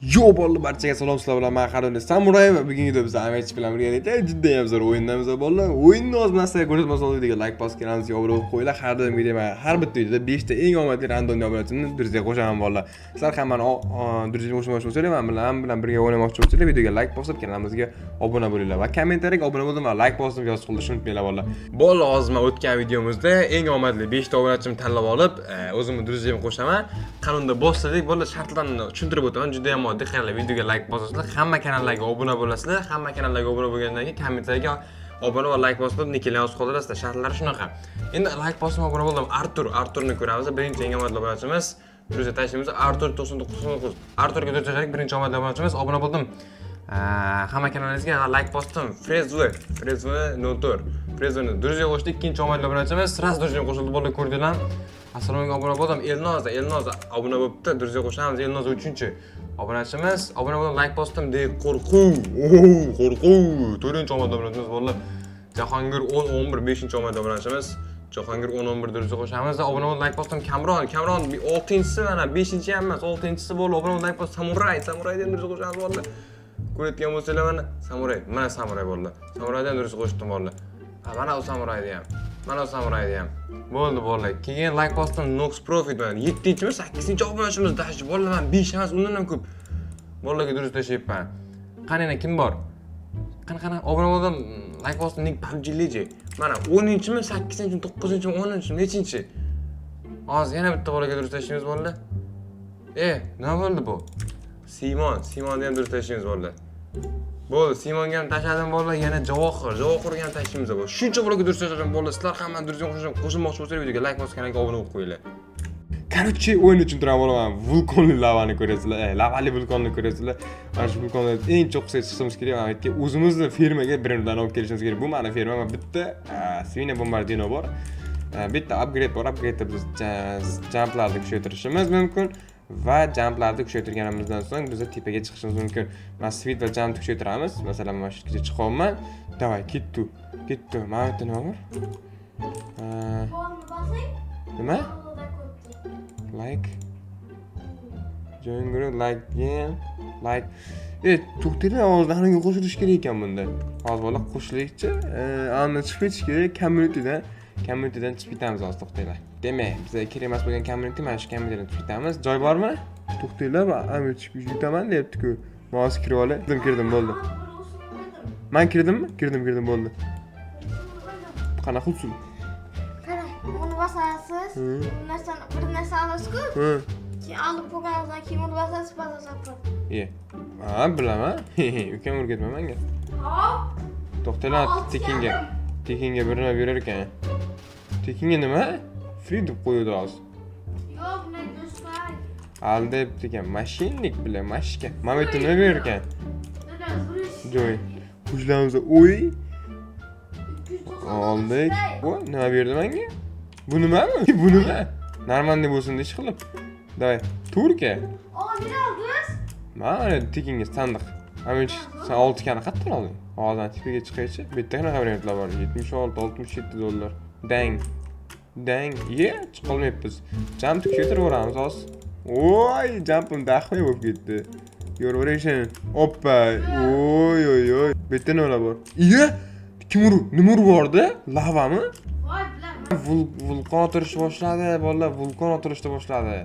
Yo bolalar, barchaga salom, sizlar bilan men Harun Samuray va bugungi videoda biz Amechi bilan birgalikda judayam zo'r o'yindamiz bolalar. O'yinni ozmasa ko'rsatmasan videoga like bosib kelamiz, obuna bo'lib qo'yinglar. Har doim videoga har bitta videoda 5 ta eng omadli random obunachimni durustga qo'shaman bolalar. Sizlar ham meni durustga qo'shmoqchi bo'lsangiz, men bilan birga o'ynamoqchi bo'lsangiz, videoga like bosib kanalimizga obuna bo'linglar va kommentariyaga obuna bo'ldim va like bosib yozib qoldirishni unutmanglar bolalar. Bolalar, hozir o'tgan videomizda eng omadli 5 ta obunachimni tanlab olib, o'zimni durustga qo'shaman. Qanunda boshladik bolalar, shartlarni tushuntirib o'taman. Juda ham oddiy. Qanday videoga like bosasizlar, hamma kanallarga obuna bo'lasizlar. Hamma kanallarga obuna bo'lgandan keyin kommentariyaga obuna va like bosib, nicklarni yozib qoldirasizlar. Shartlari shunaqa. Endi like bosib obuna bo'ldim. Arturni ko'ramiz. Birinchi eng omadli obunachimiz. Durustga tashlaymiz. Artur 9999. Arturga do'chaqalik birinchi omadli obunachimiz. Obuna bo'ldim. Hamma kanalingizga like bosdim. Frezwe 04. Frezweni durustga qo'shdik. Ikkinchi omadli obunachimiz. Ras durustga qo'shildi bolalar, ko'rdinglar. Assalomu alaykum, obuna bo'ldim. Elnoz obuna bo'libdi. Durustga qo'shamiz. Elnoz 3-chi obunachimiz. Obuna bo'ldim, like bosdim. Qo'rquv. To'rtinchi omadli obunachimiz bolalar. Jahongir 10-11 5-chi omadli obunachimiz. Jahongir 10-11 durustga qo'shamiz. Obuna bo'ldim, like bosdim. Kamron 6-chisi mana 5-chi ham emas, 6-chisi bo'ldi. Obuna bo'ldim, like bosdim. Samuraydan durustga qo'shamiz bolalar. Ko'rayotgan bo'lsanglar mana samuray bolalar. Samuraydan durustga qo'shdim bolalar. Mana u samurayni ham. Bo'ldi bolalar. Keyin like bosdim. Nox Profit mana 7-chimi, 8-chi obunachimiz dash bolalar. Men 5 emas, undan ham ko'p. Bolalarga durust tashlayapman. Qani yana kim bor? Qani obuna bo'ldim. Like bosdim. Nick PUBG Legend. Mana 10-chimi, 8-chimi, 9-chimi, 10-chimi, nechinchi? Hozir yana bitta bolaga durust tashlaymiz bolalar. Nima bo'ldi bu? Simonni ham durust tashlaymiz bolalar. Bo'ldi, Simonga ham tashladim bolalar, yana Javohirga ham tashlaymiz bolalar. Shuncha bolaga durust tashladim bolalar. Sizlar ham men durustga qo'shilmoqchi bo'lsangiz, videoga like bosib, kanalga obuna bo'lib qo'yinglar. Короче, o'yin uchun turaman bolaman. Vulqonli lavani ko'rasizlar. Lavali vulqonni ko'rasizlar. Mana shu vulqonni eng cho'qqisiga chiqishimiz kerak. Men aytgan, o'zimizni fermaga birindan olib kelishimiz kerak. Bu meni ferma, bitta Svina Bombardino bor. Bitta upgrade bor. Upgrade'da biz jumplarni kuchaytirishimiz mumkin. Va jumplarni kuchaytirganimizdan so'ng biz tepaga chiqishimiz mumkin. Men speed va jumpni kuchaytiramiz. Masalan, mana shu yerga chiqaman. Davay, ketdi. Mana bu yerda nima bor? Nima? Like. Join group, like. To'xtanglar, ovozlarga qo'shilish kerak ekan bunda. Hozir bola qo'shilishchi, ana chiqish kerak communitydan chiqib ketamiz hozir, to'xtanglar. Demak, bizga kerak emas bo'lgan community, mana shu communitydan chiqib ketamiz. Joy bormi? To'xtanglar, men chiqib ketaman deyapti-ku. Mouse kirib olay. Kirdim, bo'ldi. Men kirdimmi? Kirdim, bo'ldi. Qanaqa usul? Bunu basasız, bir narsa alasiz-ku. Keyin olib qo'yganingizdan keyin uni basasiz. Bilaman. Ukam o'rgatma menga. Hop. To'xtanglar, tekinga bir nima berar ekan. Tekinga nima? Free deb qo'ydi hozir. Yo'q, bunday do'stlar. Aldayapti ekan, mashinnik bilan mashka. Mana bu yerda nima berar ekan? Joy. Qo'shilamiz. Oy. Oldik. Voy, nima berdi menga? Bu nimami? Bu nima? Normalniy bo'lsin deb ish qilib. Davay, turka. Nima oldingiz? Mana tekinga sandiq. Mana sen 6 kani qatdan olding? Hozir tepaga chiqaychi. Bu yerda qanaqa variantlar bor? 76, 67 dollar. Dang. Chiqolmayapmiz. Jump kuchaytiraveramiz hozir. Voy, jumpim daxmay bo'lib ketdi. Yo'raveration. Oppa. Oy. Bu yerda nima bor? Nima urdi? Lavami? Voy, bilaman. Vulqon otilishni boshladi, bolalar, vulqon otilishni boshladi.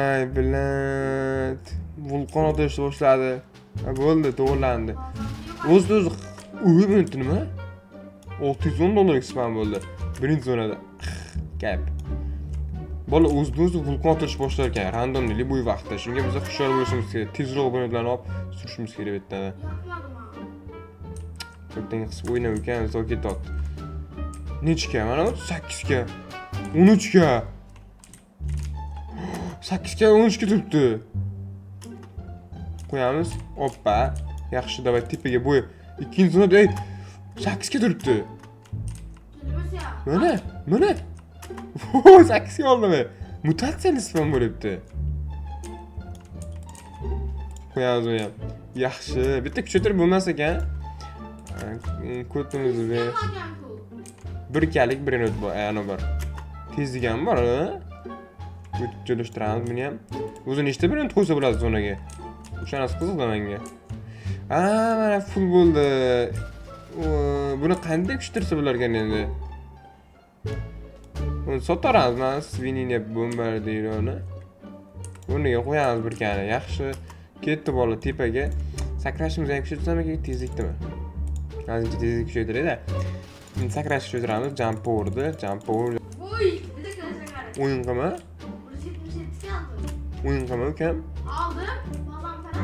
Ay, bilat. Vulqon otilishni boshladi. Bo'ldi, to'g'rilandi. O'zi. Bu nima? 610 dollar spam bo'ldi. Birinchi zonada. Gap. Bola o'zi vulqon otilishni boshlar ekan, randomli любой vaqtda. Shunga biz hushyor bo'lishimiz kerak. Tezroq bo'lalarni olib surishimiz kerak bu yerdan. To'xtang, qisib o'ynab ekan, zoketot. Nechga? Mana 8ga. 13ga. 8ga 13ga turibdi. Qo'yamiz. Oppa. Yaxshi, davay tepaga bo'y. Ikkinchi zonada 8ga turibdi. Mana. 8ga oldimi? Mutatsiya nisbatan bo'libdi. Qo'yamiz uni ham. Yaxshi. Bitta kuchaytirib bo'lmas ekan. Kodimizni birkalik bir not bor, ana bor. Tezligim bor, Joylashtiramiz buni ham. O'zi nechta bir not qo'ysa bo'ladi zonaga? O'shanasi qiziqdi menga. Mana futbolda buni qanday kuchtirsa bo'larkan endi? Buni sotaramiz, mana Svininiya bombardiyoni. Buniga qo'yamiz bir kani. Yaxshi ketdi bola tepaga. Sakrashimiz ham kuchaytirsamikin, tezlikdimi? Hozircha tezlik kuchaytiradi. Sakrash kuchaytiramiz, jump power'ni, jump power. Voy, bir dakika sakar. O'yin qilma. Burası 77 aldım. O'yin qilma ukam. Aldım. Babam para.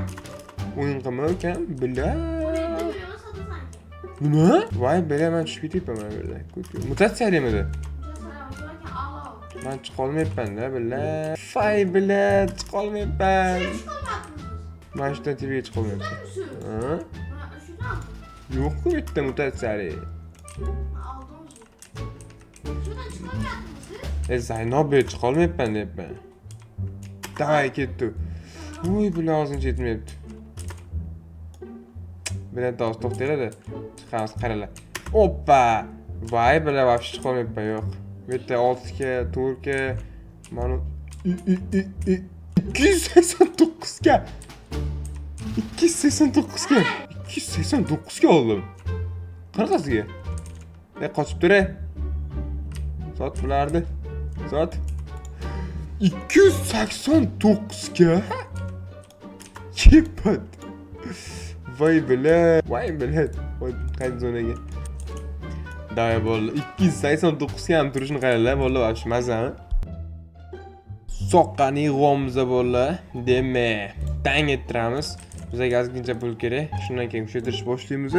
O'yin qilma ukam. Bila. Buraya duruyor satı sanki. Nima? Voy, bila men tushib ketyapman mana bu yerda. Mutatsiyalimidi? Ben chiqolmayapman-da, bila. Fay, bila, chiqolmayapman. Men shundan tepaga chiqolmayapman. Ha? Yo'q-ku bu yerda mutatsiyali. Zaynobga chiqolmayapman deyapman. Davay ketdi. Voy, bila og'zim yetmayapti. Bila to'g'ri to'xtaydi. Chiqamiz, qaralar. Oppa! Voy, bila вообще chiqolmayapman, yo'q. Bu yerda 6ga, 4ga, mana 289 ga. 289 ga. 289 ga oldim. Qanaqasiga? Qochib tur. Sot bularni. Sot. 289 ga. Yepat. Voy bilat. Voy bilat. Qayt zonaga. Davay bo'ldi. 289 ga ham turishni qaranglar, bo'ldi, вообще mazami. Soqqani g'omza bo'ldi. Demak, tang ettiramiz. Bizga ozgincha pul kerak. Shundan keyin kuchaytirish boshlaymiz.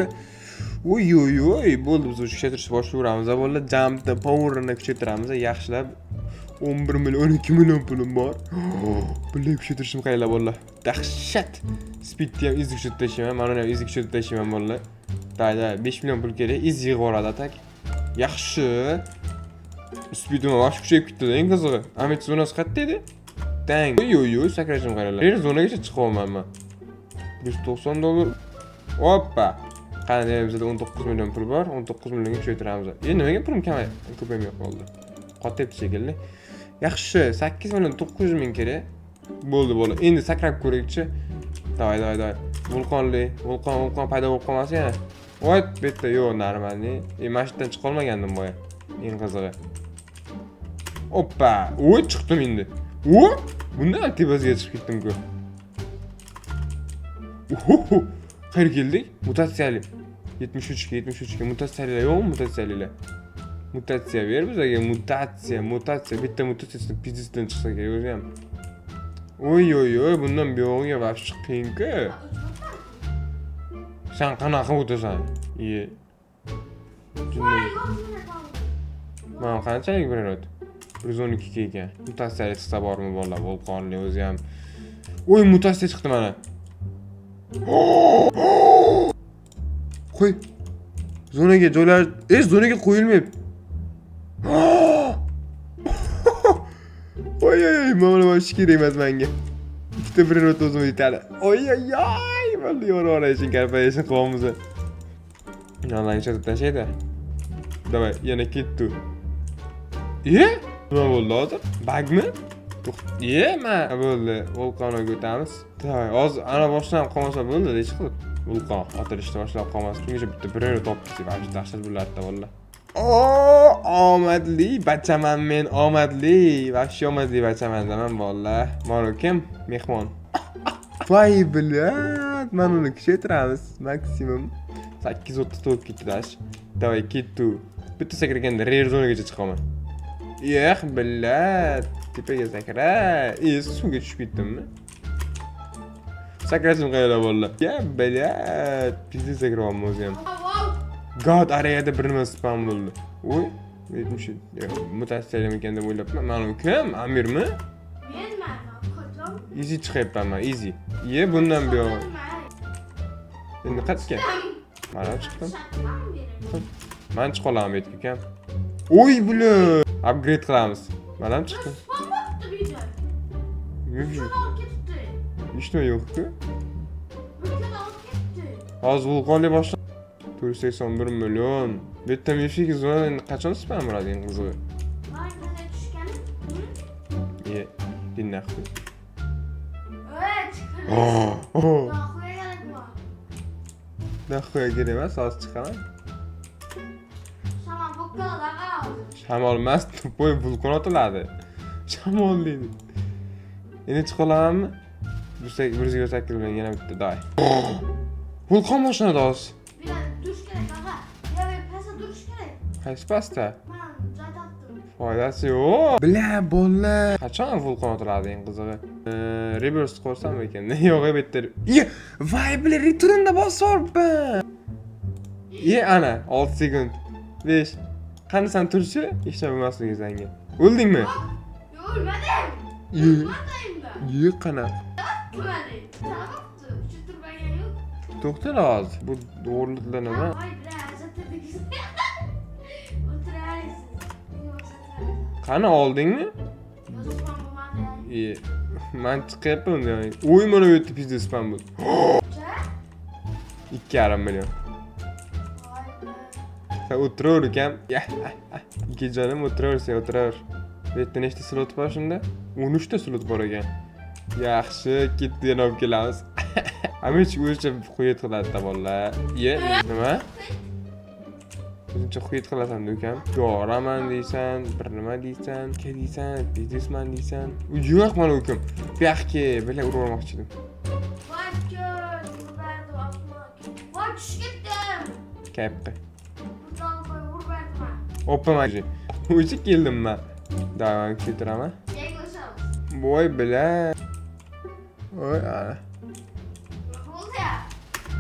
Oy, bo'ldi, biz kuchaytirish boshlayveramiz. Bo'ldi, jumpni power'ini kuchaytiramiz. Yaxshilab 11 million, 12 million pulim bor. Bunday kuchaytirishim qaranglar, bo'ldi. Dahshat. Speedni ham easy kuchaytirib tashlayman. Mana uni ham easy kuchaytirib tashlayman, bo'ldi. Dayda 5 million pul kerak. Easy yig'voradi atak. Yaxshi. Speedim vash kuchayib ketdi, eng qizig'i. Amit zonasi qayerda edi? Dang. Oy, sakrashim qaranglar. Yer zonagacha chiqaman men. $190. Hoppa. Qani bizda 19 million pul bor. 19 millionga kuchaytiramiz. Endi nimaga pulim ko'payib qoldi? Qotyapti shekilli. Yaxshi, 8 million 900 ming kerak. Bo'ldi. Endi sakrab ko'raylikchi. Davay. Vulqon paydo bo'lib qolmasa yana. Voy, bitta yo'q, normalniy. Mashinadan chiqa olmagandim boya. Eng qizig'i. Hoppa. Voy, chiqdim endi. Voy, bundan tepasiga chiqib ketdim-ku. Qayerga keldik? Mutatsiyali. 73 ga mutatsiyalar yo'qmi, mutatsiyalar? Mutatsiya ber bizga, mutatsiya. Bitta mutatsiyasidan pizdisidan chiqsa kerak o'zi ham. Oy, bundan buyog'iga вообще qiyin-ku. Sen qanaqa o'tasan? Mana qanchalik beradi? 112 ga ekan. Mutatsiya chiqsa bormi bolalar, vulqonli o'zi ham. Oy, mutatsiya chiqdi mana. Qo'y. Zonaga joylar, zonaga qo'yilmayapti. Oy, mana boshqa kerak emas menga. Ikkita birot o'zim yetadi. Oy, bo'ldi, yorishing karpayishni qilamiz. Yana ichida tashlaydi. Davay, yana ketdi. Nima bo'ldi hozir? Bagmi? Men bo'ldi. Vulqonga o'tamiz. Davay, hozir ana boshdan qolmasa bo'ldi, hech qilib. Vulqon otilishni boshlab qolmasdi. Bungacha bitta biror topdik, вообще dahshat bo'lardi vallahi. Omadli bachaman men, omadli. Вообще omadli bachaman bolalar. Mana kim? Mehmon. Voy bilat, mana uni kuchaytiramiz. Maksimum 830 to'lib ketdi dash. Davay, ketdi. Bitta sakraganda rear zonagacha chiqaman. Bilat, tepaga sakra. Suvga tushib ketdimmi? Sakrashim qayerda bolalar? Bilat, pizza sakrayapman o'zi ham. God, arayada bir nima spam bo'ldi. Oy, 70. Mutatsiyalim ekan deb o'ylabman. Mana kim? Amirmi? Menman, qo'ydim. Easy chiqyapman men, easy. Bundan buyoq. Endi qaytga? Mana chiqdim. Men chiqa olaman bu yerga, ukam. Oy, bular. Upgrade qilamiz. Mana ham chiqdim. Hech nima yo'q-ku. Hozir vulqonli boshla. 481 million. Bu yerda mifik zona qachon spam bo'ladi eng qizig'i? Dinlaqdi. Nahuya gerek mi? Nahoya kerak emas, hozir chiqaman. Şaman bu kadar al. Shamol emas, tuppoy vulqon otiladi. Shamol deydi. Endi chiqa olamanmi? 128 bilan yana bitta day. Vulqon boshlanadi hozir. Bir duruş gerek aga. Ya bir pasa duruş gerek. Qaysi pastda? Ben joy topdim. Foydasi yo'q. Bila bolalar. Qachon vulqon otiladi eng qizig'i? Reverse qo'ysam ekan. Yo'q, bitta. Voy, bila returnda bosib yuboribman. Ana 6 sekund. 5. Qani sen turchi? Ishlab bo'lmasligi senga. O'ldingmi? Yok ölmedim. Yo'q. Ölmedeyim de. Yo'q qana. Ölmedim. Sana baktı. Çıtır ben yok. To'xta hozir. Bu o'g'irliklar nima? Vay bre azatırdık. Oturarız. Qani oldingmi? Yozuşman bu madde. Men chiqyapman demak. O'y mana bu yerda pizza spam bu. Çe? 2,5 million. Vay bre. Sen o'tiraver ukam. Ikkijonim o'tiraver, o'tiraver. Bu yerda nechta slot bor shunda? 13 ta slot bor ekan. Yaxshi, ketdi yana olib kelamiz. Amich o'zicha quyit qiladi-da bolalar. Nima? O'zicha quyit qilasan-da ukam. Yo'raman deysan, bir nima deysan, ke deysan, biznesman deysan. Yo'q mana ukam. Bu yoqqa bilan urmoqchi edim. Vay kör. Vur verdim atmak. Vay çüş gittim. Kapqa. Buradan koy vur verdim ha. O'pamaji. O'zi keldim men. Davom ketiraman. Yaklaşalım. Voy bilan. Oy, ana. Ne oldu ya?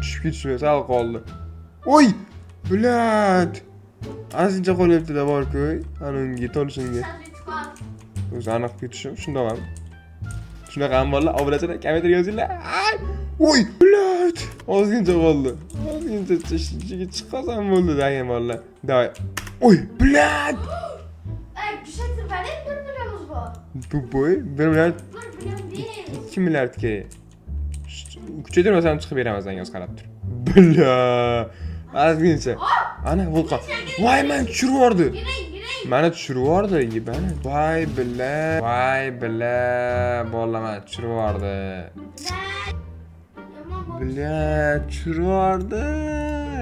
Tushib ketishim sal qoldi. Oy! Bilat! Azincha qolyapti-da bor-ku. Ana unga tolishimga. Sen bir tıkal. O'zi aniq ketishim, shundoq ham. Shunaqa ham bolalar, obrazalar, kommentariy yozinglar. Ay! Oy! Bilat! Ozgincha qoldi. Ozgincha chiqsam bo'ldi degan bolalar. Davay. Oy! Bilat! Bir şey tırbelim 1 milyonumuz bu. Bu boy 1 milliard 1 milyon değil. 2 milliard kerak. Kuchaytirmasam chiqib beraman senga o'zi qarab tur. Bila. Ozgincha. Ana vulqon. Voy, men tushirib yubordi. Girin. Mana tushirib yubordi, yibani. Voy bila. Voy bila. Bolalar meni tushirib yubordi. Yaman bu. Bila, tushirib yubordi.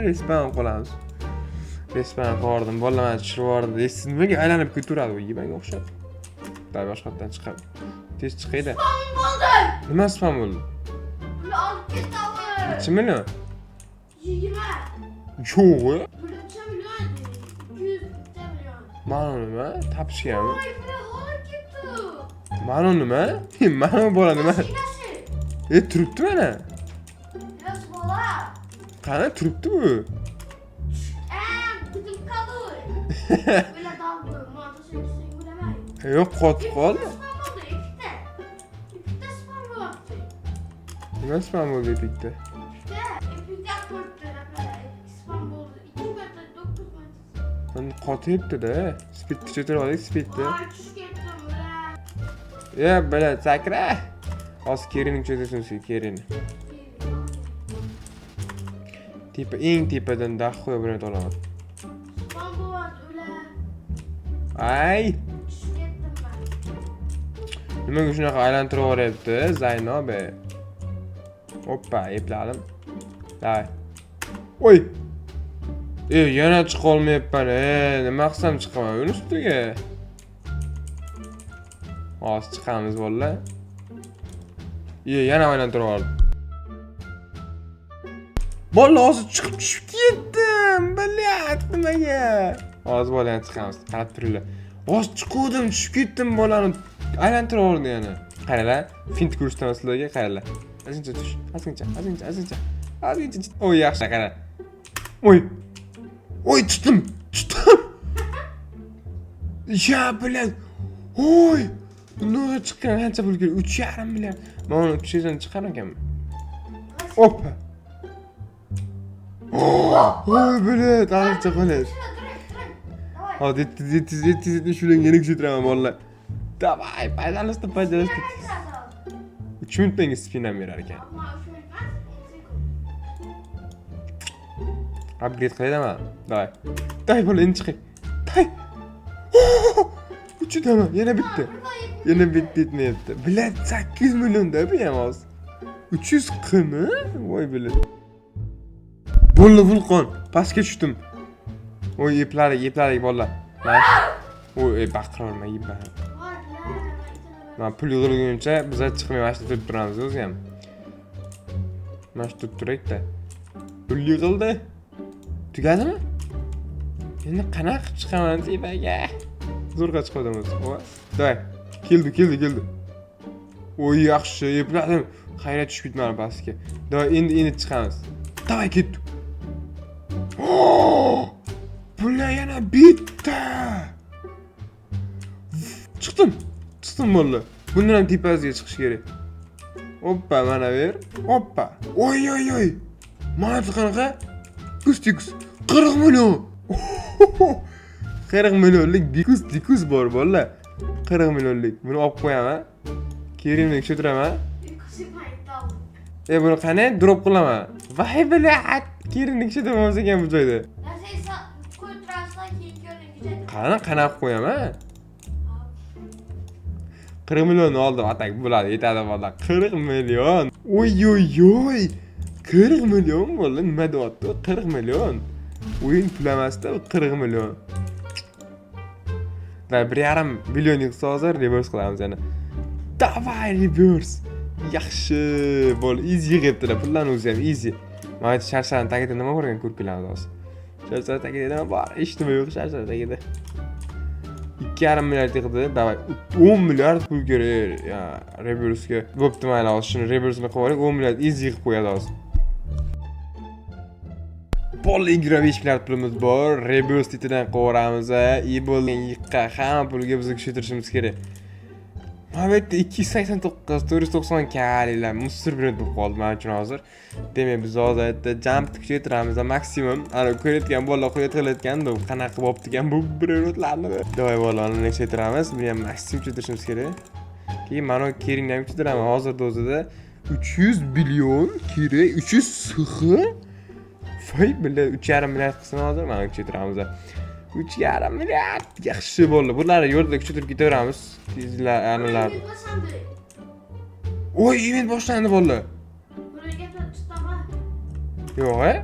Respan qolamiz. Respan qo'rdim. Bolalar meni tushirib yubordi. Siz nimaga aylanib ketaveradi bu yibanga o'xshab? Day boshqatdan chiqadi. Tez chiqaydi. Spam oldu. Nima spam bo'ldi? Böyle alıp git avı. 2 million? 20. Yo'q. Böyle 3 milyon. 200 milyon. Mana nima? Tapishganmi? Vay bre alıp gitti. Mana nima? Mana bola nima? Nasıl? Turibdi mana. Biraz bola. Qani turibdi bu? Gidip kaldı. Böyle dalga. Mantı sevgisini göremeyin. Yo'q, qotib qoldi. Spam oldu. İpte. İpte spam oldu. Nima spam bo'ldi epikda? İpte. İpte koydu. Spam oldu. 2 metre 9 metre. Men qotyapti-da. Speed kuchaytirib olaylik, speedni. Vay çüş gittim bre. Ya, bila, sakra. Hozir kerini kuchaytirsin, kerini. Eng tepadan dahoya bilan olaman. Spam oldu öyle. Ay! Çüş gittim ben. Nimaga shunaqa aylantirib yuboryapti, Zaynobe? Hoppa, epladim. Davay. Oy! Yana chiqa olmayapman. Nima qilsam chiqaman uni ustiga? Hozir chiqamiz bolalar. Yana aylantirib yubordim. Bola hozir chiqib tushib ketdim. Bilat nimaga? Hozir bolani chiqamiz. Qarab turinglar. Hozir chiqdim, tushib ketdim bolani. Aylantirib yubordi yana. Qaralar, fint ko'rsataman sizlarga, qaralar. Azincha tush. Azincha. Oy, yaxshi, qara. Oy. Oy, tutdim. Ya bilan. Oy. Bundan chiqqan qancha pul kerak? 3,5 milliard. Men uni 300 dan chiqar ekanman. Hoppa. Oy, bilat, ancha qolar. Hadi, yetti shularga yana kuchaytiraman bolalar. Davay, paydalasdi. 3 minutdan keyin spinam berar ekan. Upgrade qilaman. Davay. Day bola, endi chiqay. Day. Uchidaman, yana bitta. Yana bitta yetmayapti. Bilat 8 millionda bu ham hozir. 340 mi? Voy bilet. Bo'ldi vulqon. Pastga tushdim. Oy, eplarik bolalar. Oy, baqiraverma, yeyman. Men pul yig'ilguncha biz chiqmay mana shu turib turamiz o'zi ham. Mana shu turib turak-da. Pul yig'ildi. Tugadimi? Endi qanaqa chiqaman tepaga? Zo'rg'a chiqadimiz. Voy. Day. Keldi. Oy, yaxshi, epladim. Qayra tushib ketmadi pastga. Day, endi chiqamiz. Davay ketdik. Bular yana bitta. Chiqdim bolalar. Bundan ham tepasiga chiqish kerak. Hoppa, mana ver. Hoppa. Oy. Mana bu qanaqa? Kus 40 million. 40 millionlik dikus bor bolalar. 40 millionlik. Buni olib qo'yaman. Kerimlik tushiraman. Buni qani drop qilaman. Voy bilat. Kerimlik tushiraman ekan bu joyda. Qanaqa qo'yaman? 40 million oldim, atak bo'ladi, yetadi bolalar. 40 million. Oy. 40 million bo'ldi, nima deyapti? 40 million. O'yin pul emasda 40 million. Va 1,5 million yig'sa hozir reverse qilamiz yana. Davay reverse. Yaxshi, bo'l, easy yig'ibdilar, pullarni o'zi ham easy. Mana sharsharning tagida nima bor ekan ko'rib hozir. Sharsharning tagida nima bor? Hech nima yo'q sharsharning tagida. 2,5 milliard yig'di. Davay 10 milliard pul kerak. Ya, reverse-ga. Bo'pti, mayli, hozir shuni reverse-ni qilib olaylik. 10 milliard easy yig'ib qo'yadi hozir. Bol 25 milliard pulimiz bor. Reverse titidan qo'ramiz. I bo'lgan yiqqa hamma pulga biz tushirishimiz kerak. Mana bu yerda 289 490 kalilar musir brend bo'lib qoldi men uchun hozir. Demak, biz hozir jump kuchaytiramiz maksimum. Ana ko'rayotgan bolalar qo'yayotganda qanaqa bo'libdi ekan bu brendlarni. Davay bolalarni kuchaytiramiz. Buni ham maksimum kuchaytirishimiz kerak. Keyin mana keringni ham kuchaytiraman. Hozirda o'zida 300 billion kerak, 300 sixi. Voy, bilan 3,5 milliard qismini hozir mana kuchaytiramiz. 3,5 milliard. Yaxshi bo'ldi. Bularni yo'lda kuchaytirib ketaveramiz. Tezlar, analar. Oy, event boshlandi bolalar. Yo'q,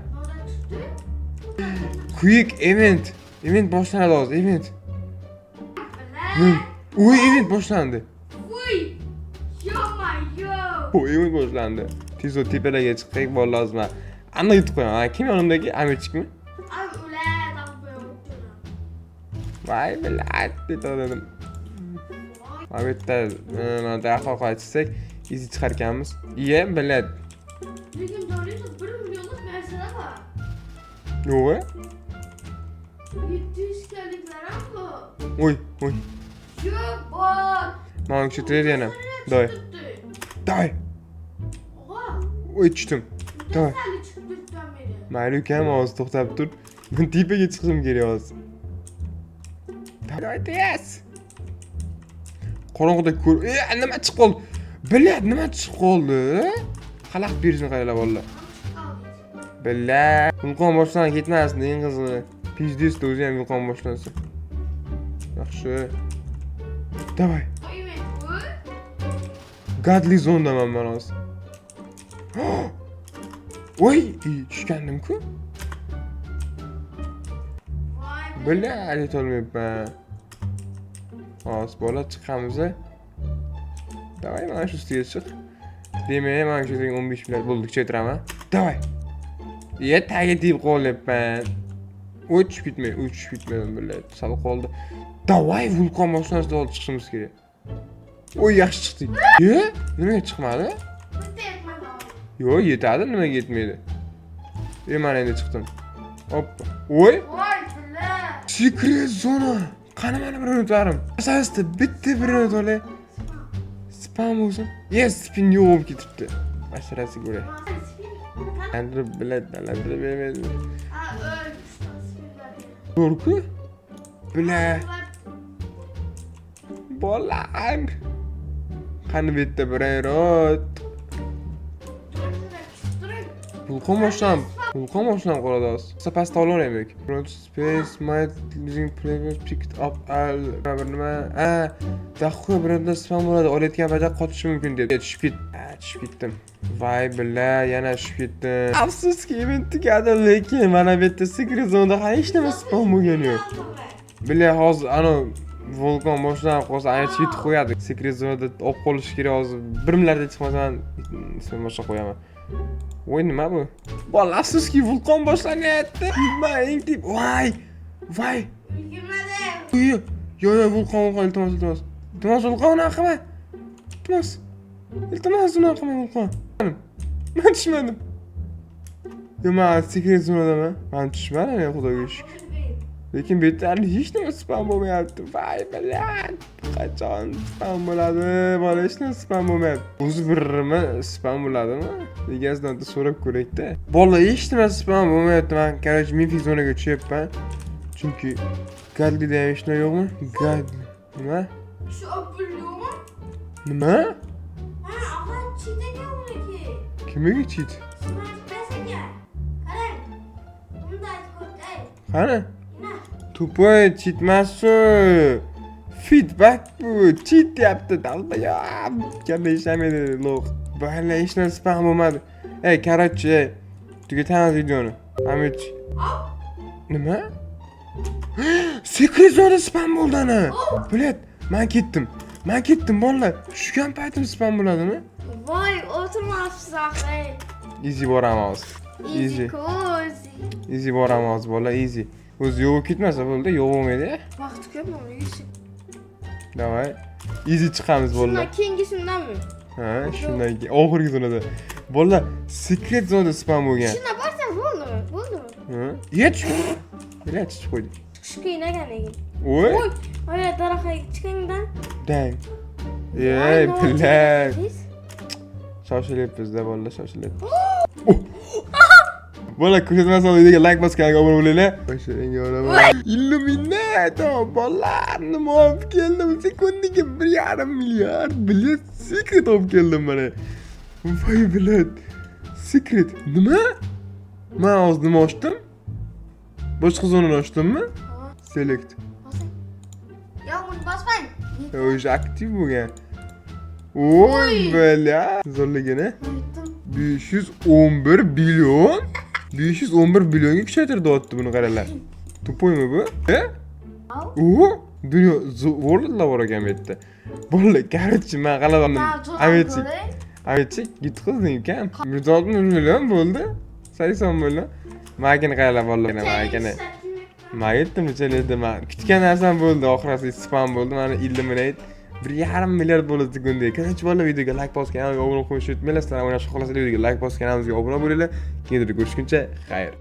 Quick event. Event boshlanadi hozir, event. Oy, event boshlandi. Voy. Yo. Oy, event boshlandi. Tez tepalarga chiqib bolalar lazım. Aniq yutib qo'yaman. Kim yonimdagi? Amirchikmi? Voy bilat dedim. Mana bu yerda mana darhol qaytsak, easy chiqar ekanmiz. Iye, bilat. Lekin joyingizda 1 millionlik narsalar bor. Yo'q. 700 kaliklar ham bor. Oy. Yo'q, bor. Mana shu trade yana. Doy. Oy, tushdim. Doy. Mayli ukam, hozir to'xtab tur. Men tepaga chiqishim kerak hozir. Yes. Qorong'ida ko'r. Nima chiqib qoldi? Bilat, nima chiqib qoldi? Xalaq berishni qaranglar bolalar. Bilat. Vulqon boshlanib ketmasin, eng qizig'i. Pizdesda o'zi ham vulqon boshlansa. Yaxshi. Davay. Godly zondaman men hozir. Oy, tushgandim-ku. Bilat, aytolmayapman. Hozir bola chiqamiz. Davay, mana shu ustiga chiq. Demak, mana shu 15 milliard bo'ldi, kuchaytiraman. Davay. Tagiga tegib qolyapman. Oy, tushib ketmadim bilat. Sal qoldi. Davay, vulqon boshlanishda olib chiqishimiz kerak. Oy, yaxshi chiqdik. Nimaga chiqmadi? Yo'q, yetadi, nimaga yetmaydi? Mana endi chiqdim. Hoppa. Oy. Secret zona. Qani mana brendlarim. Asosida bitta brend olay. Spam bo'lsin. Yes, spin yo'q bo'lib ketibdi. Masharasi ko'ray. Endi bilat bermaydi. To'g'ri-ku? Bilat. Bolam. Qani bitta brend. Vulqon boshlanib. Vulqon boshlanib qoladi hozir. Pastda olaveraymi yoki? Space might losing players picked up al nima? Daqiqa birida spam bo'ladi. Olayotgan bajar qotishi mumkin dedi. Tushib ketdim. Voy billa, yana tushib ketdim. Afsuski event tugadi, lekin mana bu yerda secret zonada hech nima spam bo'lgani yo'q. Billa hozir vulqon boshlanib qolsa, ayni chit qo'yadi. Secret zonada olib qolish kerak hozir. Bir millarda chiqmasan, ismini boshqa qo'yaman. Voy nima bu? Bola afsuski vulqon boshlanyapti. Men eng tip. Voy. Ulgurmadim. Yo, vulqon iltimos. Iltimos vulqon unaqa qilma. Iltimos unaqa qilma vulqon. Men tushmadim. Nima secret zonadaman? Men tushmadim, xudoga shukr. Lekin bu yerda hech nima spam bo'lmayapti. Voy bilan. Qachon spam bo'ladi? Bola hech nima spam bo'lmayapti. O'zi birrimi spam bo'ladimi? Egasidan so'rab ko'rak-da. Bola hech nima spam bo'lmayapti. Men короче Memphis zonaga tushyapman. Chunki Gadlida ham hech nima yo'qmi? Gadli. Nima? Shu obulyo'mi? Nima? Aha, chitaga uniki. Kimga cheat? Smartphone'ga. Qarang. Bunda aytib Qani? Tupoy cheatmasu. Feedback bu. Cheat deyapti. Dalda gapda ishlamaydi loq. Bala hech narsa spam bo'lmadi. Короче, tugatamiz videoni. Amich. Nima? Secret zona spam bo'ldi ana. Bilet, men ketdim bolalar. Tushgan paytim spam bo'ladimi? Voy, o'tirmabsiz axir. Easy boramiz. Easy cozy. Easy boramiz bola, easy. O'zi yo'q ketmasa bo'ldi, yo'q bo'lmaydi. Vaqt ko'p yeyishib. Davay. Easy chiqamiz bolalar. Shundan keyingisindanmi? Ha, shundan keyin oxirgi zonada. Bolalar, secret zonada spam bo'lgan. Shuna borsa bo'ldimi? Ha? Yech. Bilet chiqib qo'ydi. Chiqish qiyin ekan lekin. Voy. Oya daraxtga chiqingdan. Dang. Bilet. Shoshilyapmiz-da bolalar, shoshilyapmiz. Bola ko'rsatmasan videoga like bosib kanalga obuna bo'linglar. Qo'shing yo'laman. Illuminato bolalar, nima olib keldim? Sekundiga 1,5 milliard bilet secret olib keldim mana. Voy bilet. Secret nima? Men hozir nima ochdim? Boshqa zonani ochdimmi? Select. Yo'q, buni bosmang. O'zi aktiv bo'lgan. Voy bala. Zo'rligini 511 billion. 511 billionga kuchaytirdi otdi buni qaralar. Tupoymi bu? Dunyo zo'rlar bor ekan bu yerda. Bolalar, короче, men g'alabanim. Avechik yutqizding ekan. 160 million bo'ldi. 80 million. Makina qaralar bolalar, makina. Men aytdim nechalarda men kutgan narsam bo'ldi, oxirasi spam bo'ldi. Mana Illuminate 1,5 milliard bo'ladi sekundga. Короче, bolalar videoga like bosib kanalga obuna bo'lishni unutmanglar. Sizlar o'ynashni xohlasangiz videoga like bosib kanalimizga obuna bo'linglar. Keyingi ko'rishguncha xayr.